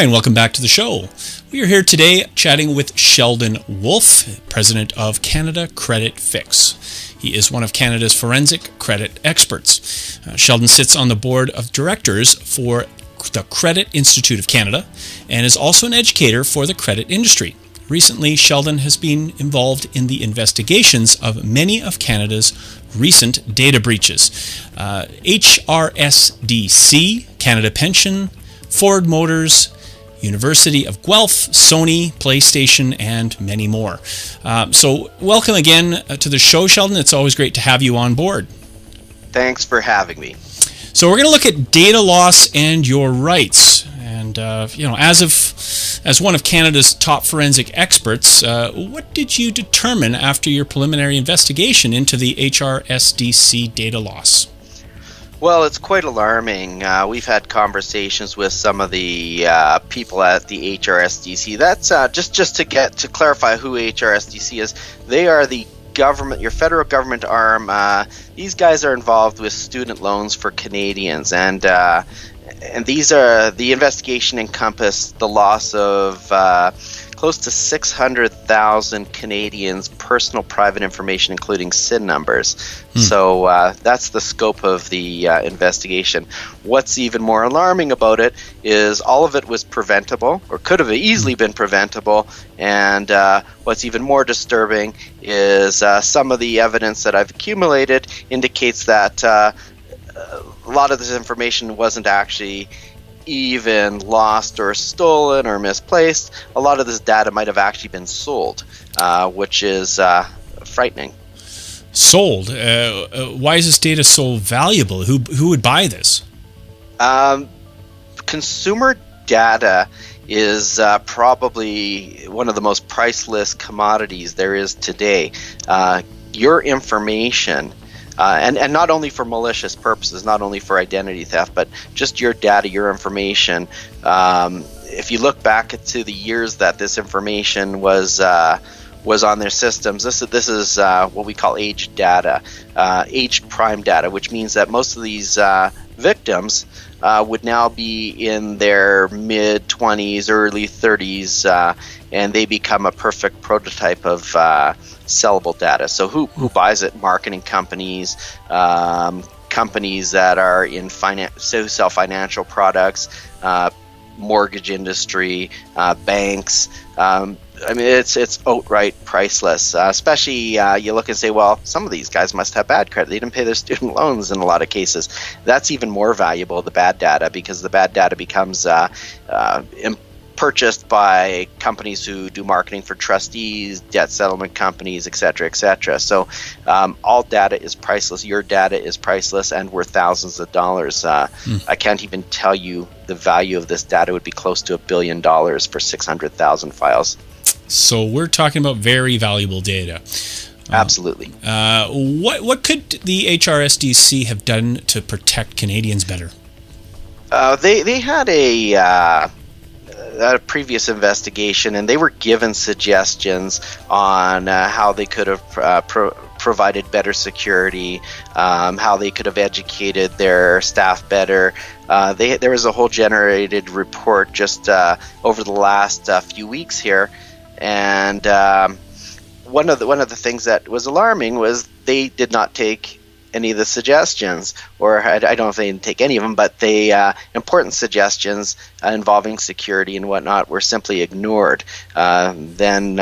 Hi, and welcome back to the show. We are here today chatting with Sheldon Wolf, president of Canada Credit Fix. He is one of Canada's forensic credit experts. Sheldon sits on the board of directors for the Credit Institute of Canada and is also an educator for the credit industry. Recently, Sheldon has been involved in the investigations of many of Canada's recent data breaches. HRSDC, Canada Pension, Ford Motors, University of Guelph, Sony, PlayStation, and many more. So welcome again to the show, Sheldon. It's always great to have you on board. Thanks for having me. So we're going to look at data loss and your rights. And, as one of Canada's top forensic experts, what did you determine after your preliminary investigation into the HRSDC data loss? Well, it's quite alarming. We've had conversations with some of the people at the HRSDC. That's just to clarify who HRSDC is. They are the government, your federal government arm. These guys are involved with student loans for Canadians, and these are the investigation encompassed the loss of close to 600,000 Canadians' personal private information, including SIN numbers. So that's the scope of the investigation. What's even more alarming about it is all of it was preventable, or could have easily been preventable, and what's even more disturbing is some of the evidence that I've accumulated indicates that a lot of this information wasn't actually even lost or stolen or misplaced. A lot of this data might have actually been sold, which is frightening. Sold? Why is this data so valuable? Who would buy this? Consumer data is probably one of the most priceless commodities there is today. Your information, and not only for malicious purposes, not only for identity theft, but just your data, your information. If you look back to the years that this information was on their systems, this is what we call aged data, aged prime data, which means that most of these victims would now be in their mid-20s, early 30s, and they become a perfect prototype of sellable data. So who buys it? Marketing companies, companies that are in sell financial products, mortgage industry, banks. It's outright priceless. Especially you look and say, well, some of these guys must have bad credit. They didn't pay their student loans in a lot of cases. That's even more valuable, the bad data, because the bad data becomes purchased by companies who do marketing for trustees, debt settlement companies, etc., etc. So all data is priceless. Your data is priceless and worth thousands of dollars. I can't even tell you the value of this data would be close to $1 billion for 600,000 files. So we're talking about very valuable data. Absolutely. What could the HRSDC have done to protect Canadians better? They had a previous investigation, and they were given suggestions on how they could have provided better security, how they could have educated their staff better. There was a whole generated report just over the last few weeks here, and one of the things that was alarming was they did not take any of the suggestions, or I don't know if they didn't take any of them, but the important suggestions involving security and whatnot were simply ignored. Then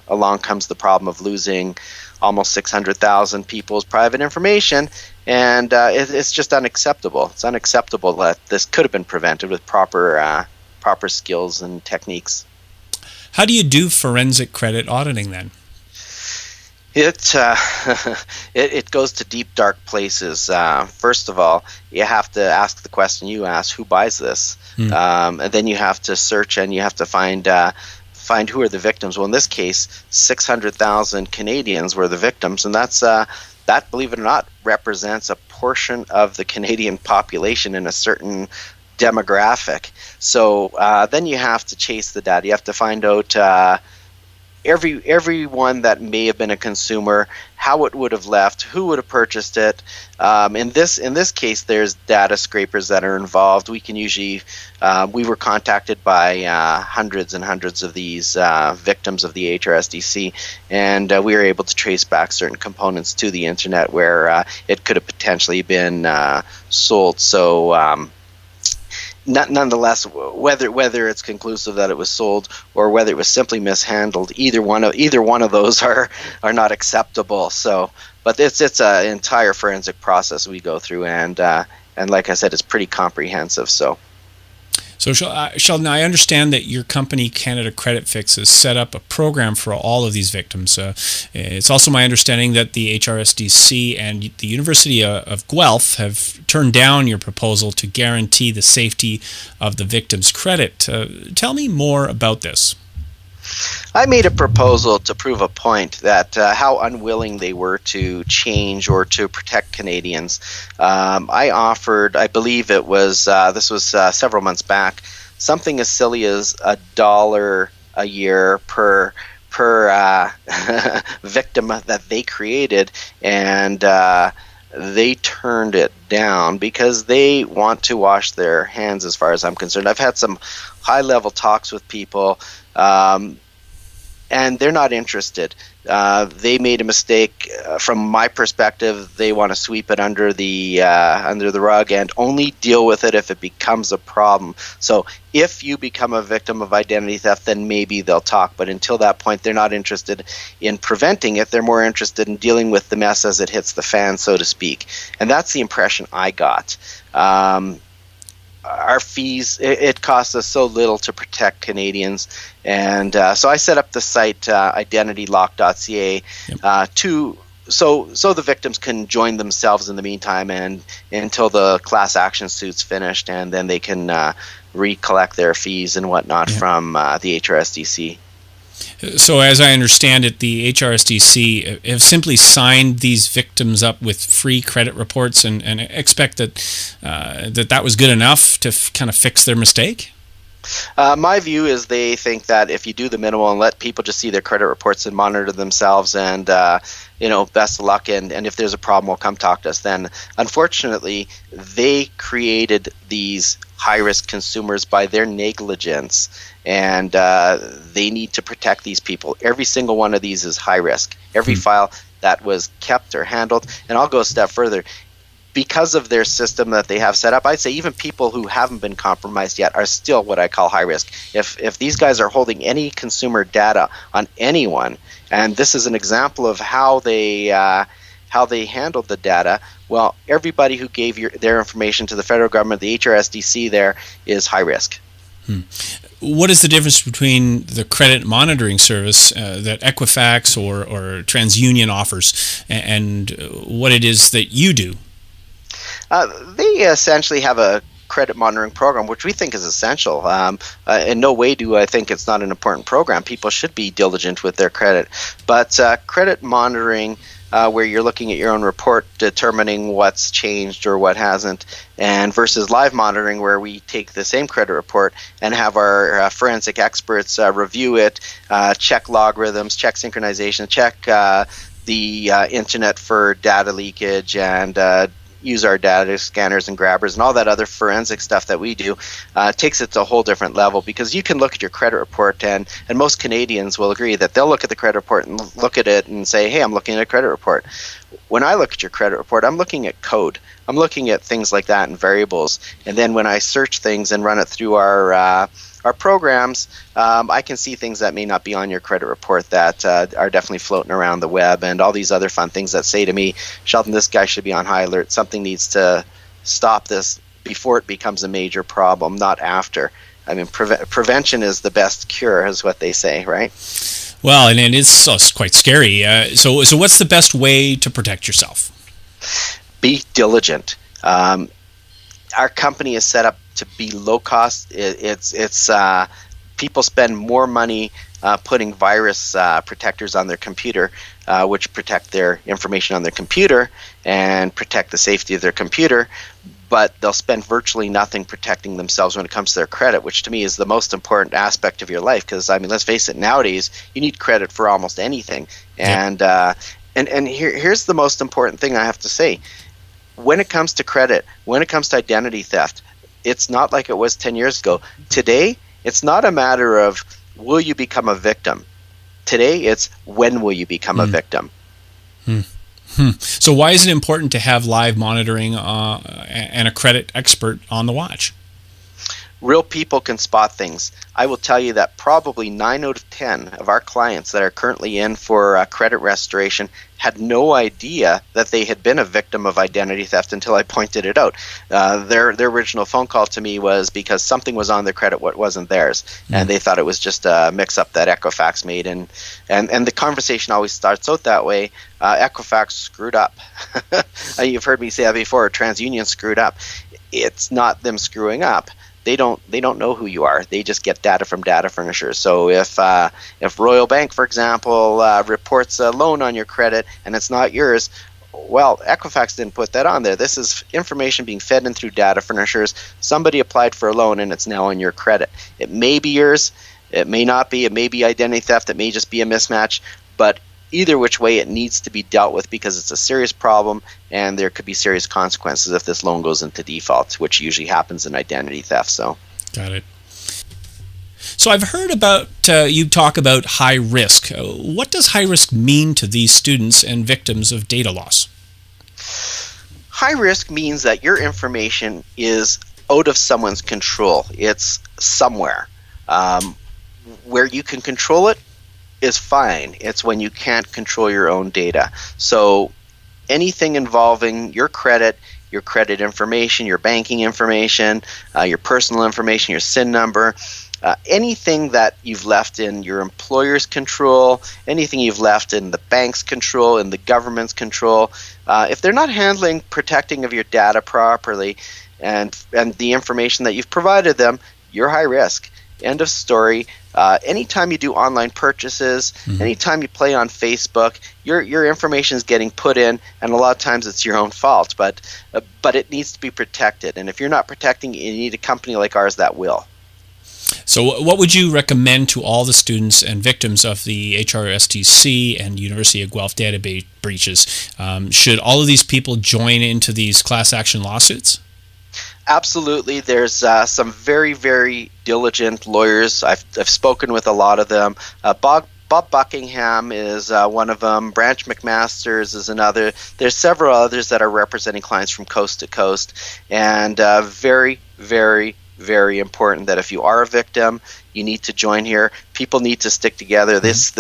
along comes the problem of losing almost 600,000 people's private information, and it's just unacceptable. It's unacceptable that this could have been prevented with proper skills and techniques. How do you do forensic credit auditing then? It goes to deep, dark places. First of all, you have to ask the question you asked: who buys this? And then you have to search, and you have to find who are the victims. Well, in this case, 600,000 Canadians were the victims, and that, believe it or not, represents a portion of the Canadian population in a certain demographic. So then you have to chase the data. You have to find out everyone that may have been a consumer how it would have left, who would have purchased it. In this case, there's data scrapers that are involved. We can usually we were contacted by hundreds and hundreds of these victims of the HRSDC, and we were able to trace back certain components to the internet where it could have potentially been sold. So nonetheless, whether it's conclusive that it was sold or whether it was simply mishandled, either one of those are not acceptable. So, but it's an entire forensic process we go through, and like I said, it's pretty comprehensive. So Sheldon, I understand that your company, Canada Credit Fix, has set up a program for all of these victims. It's also my understanding that the HRSDC and the University of Guelph have turned down your proposal to guarantee the safety of the victim's credit. Tell me more about this. I made a proposal to prove a point that how unwilling they were to change or to protect Canadians. I offered, I believe it was, this was several months back, something as silly as $1 a year per victim that they created, and they turned it down because they want to wash their hands, as far as I'm concerned. I've had some high-level talks with people, and they're not interested. They made a mistake. From my perspective, they want to sweep it under the rug and only deal with it if it becomes a problem. So if you become a victim of identity theft, then maybe they'll talk. But until that point, they're not interested in preventing it. They're more interested in dealing with the mess as it hits the fan, so to speak. And that's the impression I got. Our fees, it costs us so little to protect Canadians, and so I set up the site identitylock.ca so the victims can join themselves in the meantime, and until the class action suit's finished, and then they can recollect their fees and whatnot from the HRSDC. So as I understand it, the HRSDC have simply signed these victims up with free credit reports and expect that that was good enough to kind of fix their mistake? My view is they think that if you do the minimal and let people just see their credit reports and monitor themselves, and best of luck, and if there's a problem, we'll come talk to us then. Unfortunately, they created these high-risk consumers by their negligence, and they need to protect these people. Every single one of these is high risk. Every file that was kept or handled, and I'll go a step further. Because of their system that they have set up, I'd say even people who haven't been compromised yet are still what I call high risk. If these guys are holding any consumer data on anyone, and this is an example of how they handled the data, well, everybody who gave their information to the federal government, the HRSDC, there is high risk. What is the difference between the credit monitoring service that Equifax or TransUnion offers and what it is that you do? They essentially have a credit monitoring program, which we think is essential. In no way do I think it's not an important program. People should be diligent with their credit. But credit monitoring, where you're looking at your own report, determining what's changed or what hasn't, and versus live monitoring, where we take the same credit report and have our forensic experts review it, check logarithms, check synchronization, check the internet for data leakage, and use our data scanners and grabbers and all that other forensic stuff that we do, takes it to a whole different level, because you can look at your credit report, and most Canadians will agree that they'll look at the credit report and look at it and say, hey, I'm looking at a credit report. When I look at your credit report, I'm looking at code. I'm looking at things like that and variables. And then when I search things and run it through our programs, I can see things that may not be on your credit report that are definitely floating around the web, and all these other fun things that say to me, Sheldon, this guy should be on high alert. Something needs to stop this before it becomes a major problem, not after. I mean, prevention is the best cure, is what they say, right? Well, and it is quite scary. So what's the best way to protect yourself? Be diligent. Our company is set up to be low cost. It's people spend more money putting virus protectors on their computer, which protect their information on their computer and protect the safety of their computer, but they'll spend virtually nothing protecting themselves when it comes to their credit, which to me is the most important aspect of your life. Because, I mean, let's face it, nowadays you need credit for almost anything. And And here's the most important thing I have to say. When it comes to credit, when it comes to identity theft, it's not like it was 10 years ago. Today, it's not a matter of will you become a victim. Today, it's when will you become a victim. So why is it important to have live monitoring and a credit expert on the watch? Real people can spot things. I will tell you that probably 9 out of 10 of our clients that are currently in for credit restoration had no idea that they had been a victim of identity theft until I pointed it out. Their original phone call to me was because something was on their credit what wasn't theirs, and they thought it was just a mix-up that Equifax made. And the conversation always starts out that way. Equifax screwed up. You've heard me say that before. TransUnion screwed up. It's not them screwing up. They don't know who you are. They just get data from data furnishers. So if Royal Bank, for example, reports a loan on your credit and it's not yours, well, Equifax didn't put that on there. This is information being fed in through data furnishers. Somebody applied for a loan and it's now on your credit. It may be yours. It may not be. It may be identity theft. It may just be a mismatch. But either which way, it needs to be dealt with because it's a serious problem and there could be serious consequences if this loan goes into default, which usually happens in identity theft. So, got it. So I've heard about you talk about high risk. What does high risk mean to these students and victims of data loss? High risk means that your information is out of someone's control. It's somewhere. Where you can control it is fine. It's when you can't control your own data. So anything involving your credit information, your banking information, your personal information, your SIN number, anything that you've left in your employer's control, anything you've left in the bank's control, in the government's control, if they're not handling protecting of your data properly and the information that you've provided them, you're high risk. End of story. Anytime you do online purchases, anytime you play on Facebook, your information is getting put in, and a lot of times it's your own fault. But it needs to be protected, and if you're not protecting it, you need a company like ours that will. So what would you recommend to all the students and victims of the HRSDC and University of Guelph database breaches? Should all of these people join into these class action lawsuits? Absolutely. There's some very, very diligent lawyers. I've spoken with a lot of them. Bob Buckingham is one of them. Branch McMasters is another. There's several others that are representing clients from coast to coast. And very, very, very important that if you are a victim, you need to join here. People need to stick together. This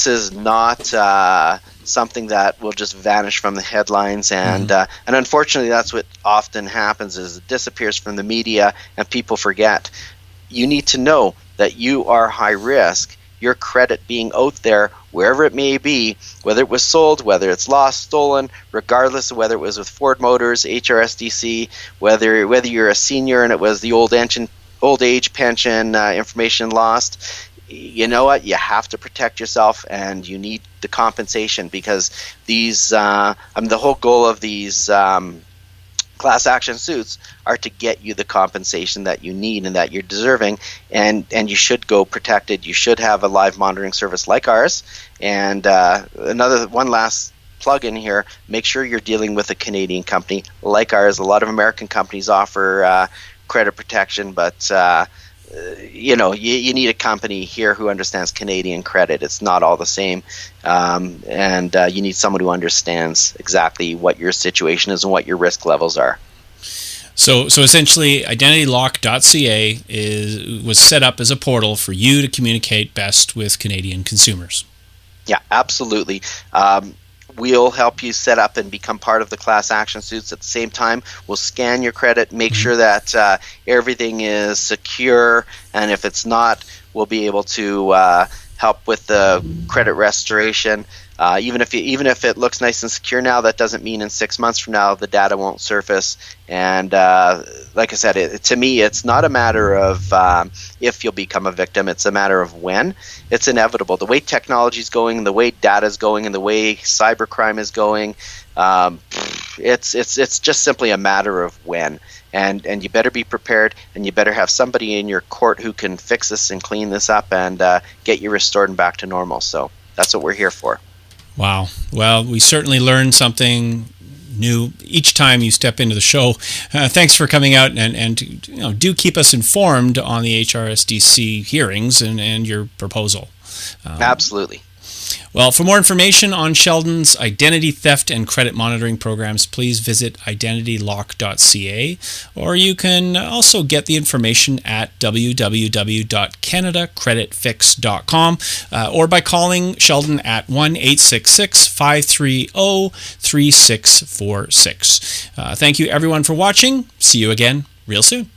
is not something that will just vanish from the headlines, and unfortunately that's what often happens, is it disappears from the media and people forget. You need to know that you are high risk. Your credit being out there, wherever it may be, whether it was sold, whether it's lost, stolen, regardless of whether it was with Ford Motors, HRSDC, whether you're a senior and it was the old age pension information lost. You know what? You have to protect yourself, and you need the compensation, because these the whole goal of these class action suits are to get you the compensation that you need and that you're deserving, and you should go protected. You should have a live monitoring service like ours. And one last plug in here, make sure you're dealing with a Canadian company like ours. A lot of American companies offer credit protection, but you need a company here who understands Canadian credit. It's not all the same, and you need someone who understands exactly what your situation is and what your risk levels are. So essentially, identitylock.ca was set up as a portal for you to communicate best with Canadian consumers. Yeah, absolutely. We'll help you set up and become part of the class action suits. At the same time, we'll scan your credit, make sure that everything is secure, and if it's not, we'll be able to help with the credit restoration. Even if it looks nice and secure now, that doesn't mean in 6 months from now the data won't surface. And like I said, to me, it's not a matter of if you'll become a victim. It's a matter of when. It's inevitable. The way technology is going, the way data is going, and the way cybercrime is going, it's just simply a matter of when. And you better be prepared, and you better have somebody in your court who can fix this and clean this up and get you restored and back to normal. So that's what we're here for. Wow. Well, we certainly learn something new each time you step into the show. Thanks for coming out and do keep us informed on the HRSDC hearings and your proposal. Absolutely. Well, for more information on Sheldon's identity theft and credit monitoring programs, please visit identitylock.ca, or you can also get the information at www.canadacreditfix.com or by calling Sheldon at 1-866-530-3646. Thank you, everyone, for watching. See you again real soon.